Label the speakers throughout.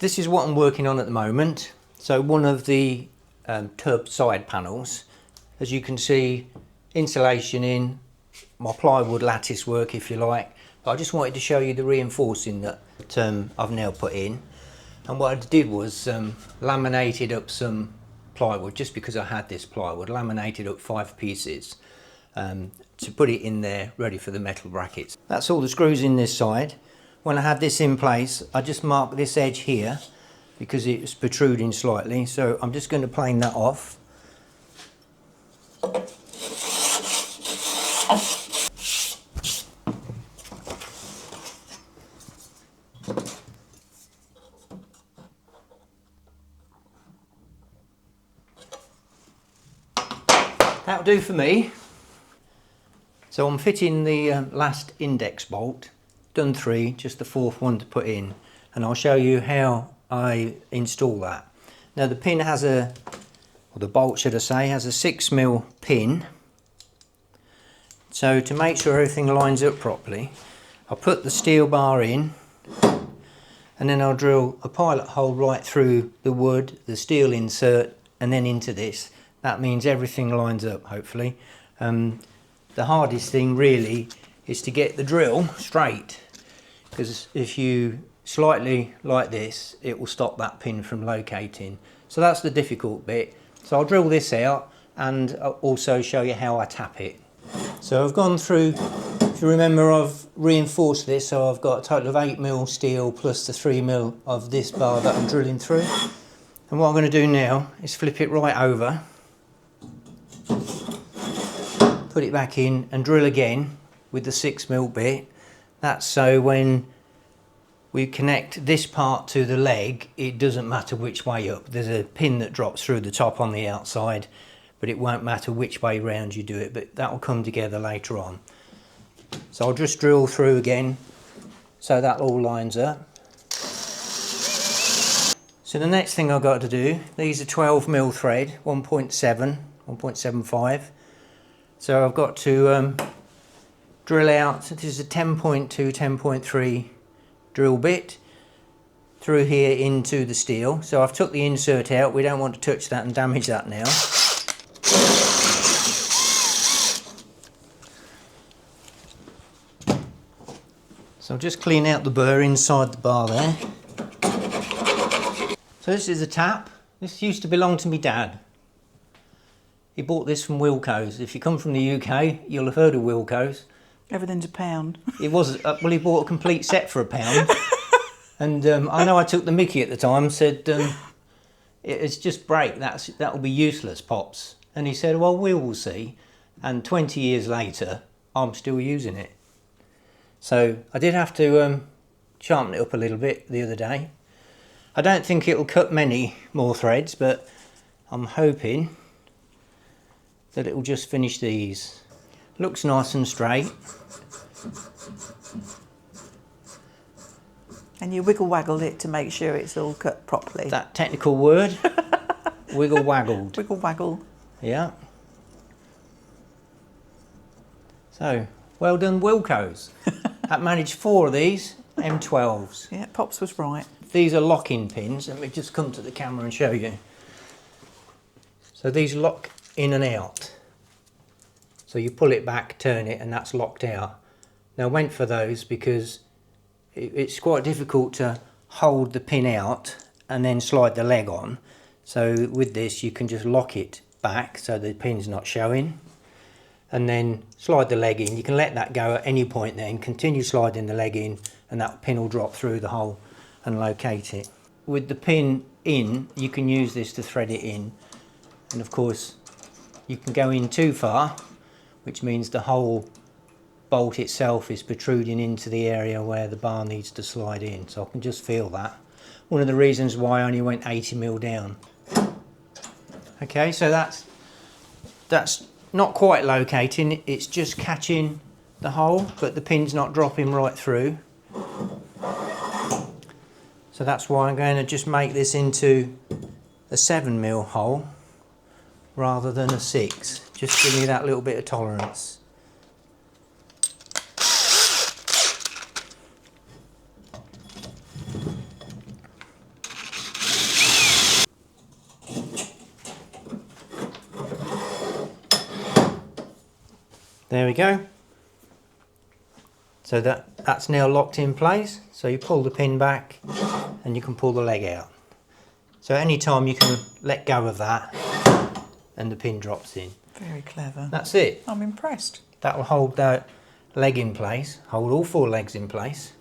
Speaker 1: This is what I'm working on at the moment. So one of the tub side panels, as you can see, insulation in, my plywood lattice work if you like, but I just wanted to show you the reinforcing that I've now put in. And what I did was laminated up some plywood, just because I had this plywood, laminated up 5 pieces to put it in there ready for the metal brackets. That's all the screws in this side. When I had this in place, I just marked this edge here because it's protruding slightly, so I'm just going to plane that off. That'll do for me. So I'm fitting the last index bolt, done 3, just the 4th one to put in, and I'll show you how I install that. Now the pin has or the bolt should I say, has a 6mm pin. So to make sure everything lines up properly, I'll put the steel bar in, and then I'll drill a pilot hole right through the wood, the steel insert, and then into this. That means everything lines up, hopefully. The hardest thing really is to get the drill straight, because if you slightly like this, it will stop that pin from locating. So that's the difficult bit. So I'll drill this out and I'll also show you how I tap it. So I've gone through, if you remember, I've reinforced this, so I've got a total of 8mm steel plus the 3mm of this bar that I'm drilling through. And what I'm going to do now is flip it right over, put it back in and drill again with the 6mm bit. That's so when we connect this part to the leg, it doesn't matter which way up. There's a pin that drops through the top on the outside, but it won't matter which way round you do it, but that will come together later on. So I'll just drill through again so that all lines up. So the next thing I've got to do, these are 12mm thread, 1.7, 1.75. So I've got to drill out, this is a 10.2, 10.3 drill bit through here into the steel. So I've took the insert out, we don't want to touch that and damage that now. So I'll just clean out the burr inside the bar there. So this is a tap. This used to belong to my dad. He bought this from Wilko's. If you come from the UK, you'll have heard of Wilko's.
Speaker 2: Everything's £1.
Speaker 1: It was, well, he bought a complete set for £1. And I know I took the mickey at the time, said, it's just break, that'll be useless, Pops. And he said, well, we will see. And 20 years later, I'm still using it. So I did have to sharpen it up a little bit the other day. I don't think it'll cut many more threads, but I'm hoping that it will just finish these. Looks nice and straight.
Speaker 2: And you wiggle waggle it to make sure it's all cut properly.
Speaker 1: That technical word, wiggle waggled.
Speaker 2: Wiggle waggle.
Speaker 1: Yeah. So, well done Wilko's. That managed 4 of these, M12s.
Speaker 2: Yeah, Pops was right.
Speaker 1: These are locking pins. Let me just come to the camera and show you. So these lock in and out. So you pull it back, turn it, and that's locked out. Now I went for those because it's quite difficult to hold the pin out and then slide the leg on. So with this you can just lock it back so the pin's not showing, and then slide the leg in. You can let that go at any point then, continue sliding the leg in, and that pin will drop through the hole and locate it. With the pin in, you can use this to thread it in, and of course you can go in too far, which means the whole bolt itself is protruding into the area where the bar needs to slide in. So I can just feel that. One of the reasons why I only went 80mm down. Okay, so that's not quite locating, it's just catching the hole, but the pin's not dropping right through. So that's why I'm going to just make this into a 7mm hole rather than a 6. Just give me that little bit of tolerance. There we go. So that's now locked in place. So you pull the pin back and you can pull the leg out. So any time you can let go of that and the pin drops in.
Speaker 2: Very clever.
Speaker 1: That's it.
Speaker 2: I'm impressed.
Speaker 1: That will hold that leg in place, hold all 4 legs in place.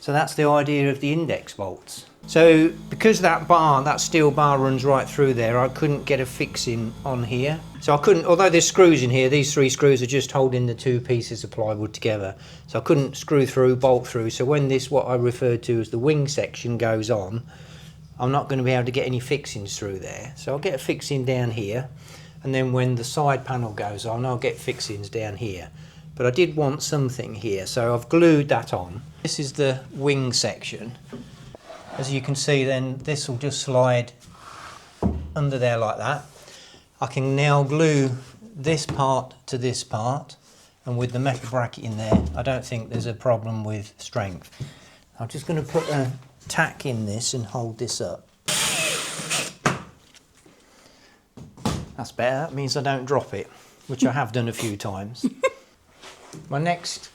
Speaker 1: So that's the idea of the index bolts. So because that steel bar runs right through there, I couldn't get a fixing on here. So I couldn't, although there's screws in here, these 3 screws are just holding the 2 pieces of plywood together. So I couldn't screw through, bolt through. So when this, what I referred to as the wing section, goes on, I'm not going to be able to get any fixings through there. So I'll get a fixing down here. And then when the side panel goes on, I'll get fixings down here. But I did want something here, so I've glued that on. This is the wing section. As you can see then, this will just slide under there like that. I can now glue this part to this part, and with the metal bracket in there, I don't think there's a problem with strength. I'm just going to put a tack in this and hold this up. That's better, that means I don't drop it, which I have done a few times. My next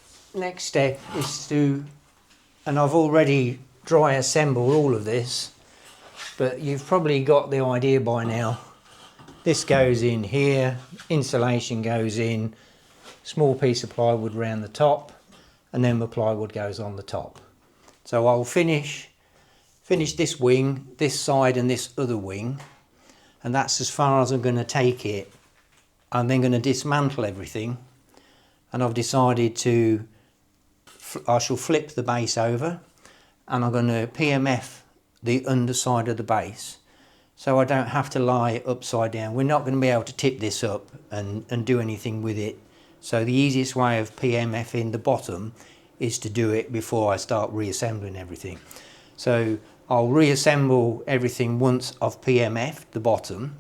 Speaker 1: step is to, and I've already dry assembled all of this, but you've probably got the idea by now. This goes in here, insulation goes in, small piece of plywood around the top, and then the plywood goes on the top. So I'll finish this wing, this side and this other wing, and that's as far as I'm going to take it. I'm then going to dismantle everything, and I've decided I shall flip the base over, and I'm going to PMF the underside of the base so I don't have to lie upside down. We're not going to be able to tip this up and do anything with it. So the easiest way of PMFing the bottom is to do it before I start reassembling everything. So I'll reassemble everything once I've PMF'd the bottom,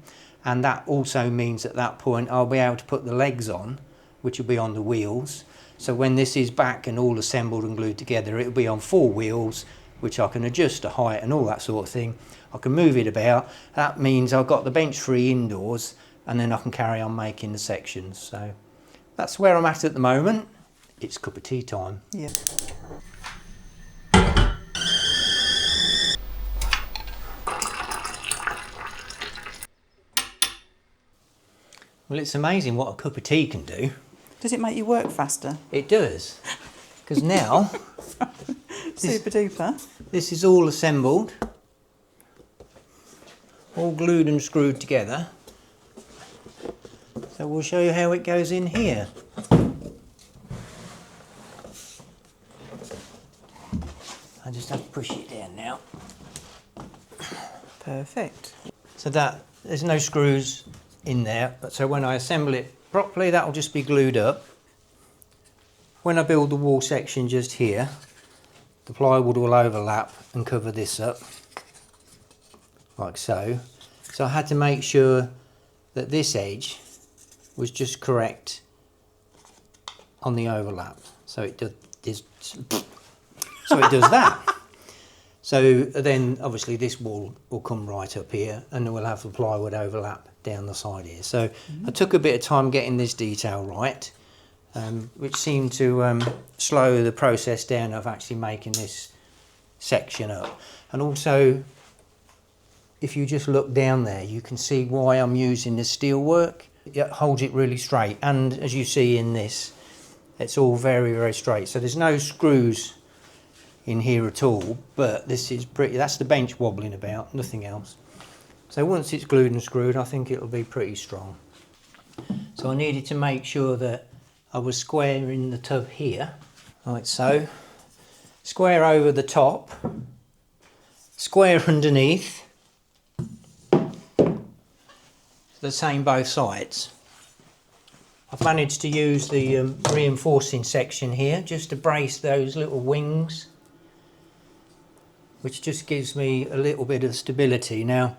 Speaker 1: and that also means at that point I'll be able to put the legs on, which will be on the wheels. So when this is back and all assembled and glued together, it'll be on 4 wheels, which I can adjust the height and all that sort of thing. I can move it about. That means I've got the bench free indoors, and then I can carry on making the sections. So that's where I'm at the moment. It's cup of tea time.
Speaker 2: Yeah.
Speaker 1: Well, it's amazing what a cup of tea can do.
Speaker 2: Does it make you work faster?
Speaker 1: It does, because now
Speaker 2: Super duper.
Speaker 1: this is all assembled, all glued and screwed together. So we'll show you how it goes in here. I just have to push it down now.
Speaker 2: Perfect.
Speaker 1: So that there's no screws in there, but so when I assemble it properly, that will just be glued up. When I build the wall section just here, the plywood will overlap and cover this up, like so. So I had to make sure that this edge was just correct on the overlap. So it does that. So then obviously this wall will come right up here, and then we'll have the plywood overlap down the side here. So I took a bit of time getting this detail right, which seemed to slow the process down of actually making this section up. And also, if you just look down there, you can see why I'm using the steel work. It holds it really straight, and as you see in this, it's all very, very straight. So there's no screws in here at all, but this is pretty, that's the bench wobbling about, nothing else. So once it's glued and screwed, I think it'll be pretty strong. So I needed to make sure that I was square in the tub here, like so. Square over the top, square underneath, the same both sides. I've managed to use the reinforcing section here just to brace those little wings, which just gives me a little bit of stability. Now,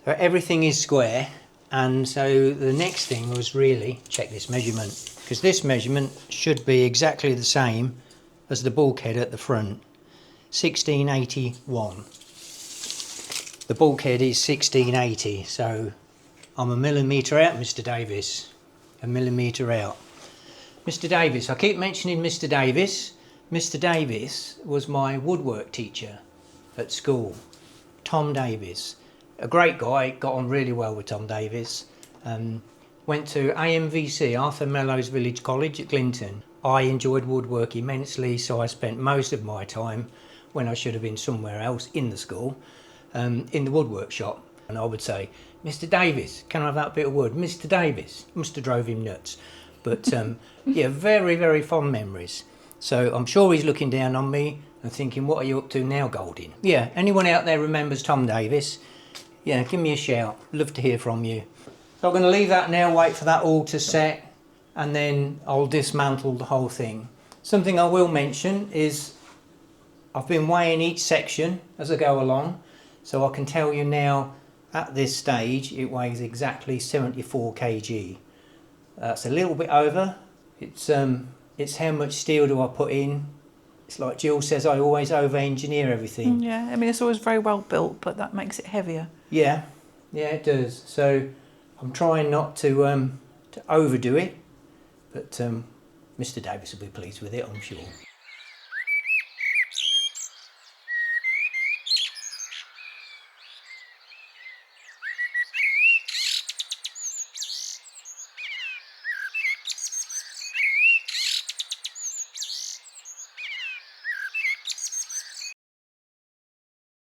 Speaker 1: so everything is square, and so the next thing was really check this measurement, because this measurement should be exactly the same as the bulkhead at the front. 1681. The bulkhead is 1680, so I'm a millimetre out, Mr. Davies. A millimetre out. Mr. Davies, I keep mentioning Mr. Davies. Mr. Davies was my woodwork teacher at school. Tom Davies, a great guy, got on really well with Tom Davies. Went to AMVC, Arthur Mellows Village College at Clinton. I enjoyed woodwork immensely, so I spent most of my time, when I should have been somewhere else in the school, in the woodwork shop. And I would say, Mr. Davies, can I have that bit of wood? Mr. Davies, must have drove him nuts. But yeah, very, very fond memories. So I'm sure he's looking down on me and thinking, what are you up to now, Golding? Yeah, anyone out there remembers Tom Davies? Yeah, give me a shout. Love to hear from you. So I'm going to leave that now, wait for that all to set, and then I'll dismantle the whole thing. Something I will mention is I've been weighing each section as I go along, so I can tell you now at this stage it weighs exactly 74 kg. That's a little bit over. It's how much steel do I put in. It's like Jill says, I always over-engineer everything.
Speaker 2: Yeah, I mean, it's always very well built, but that makes it heavier.
Speaker 1: Yeah, it does. So I'm trying not to overdo it, but Mr. Davies will be pleased with it, I'm sure.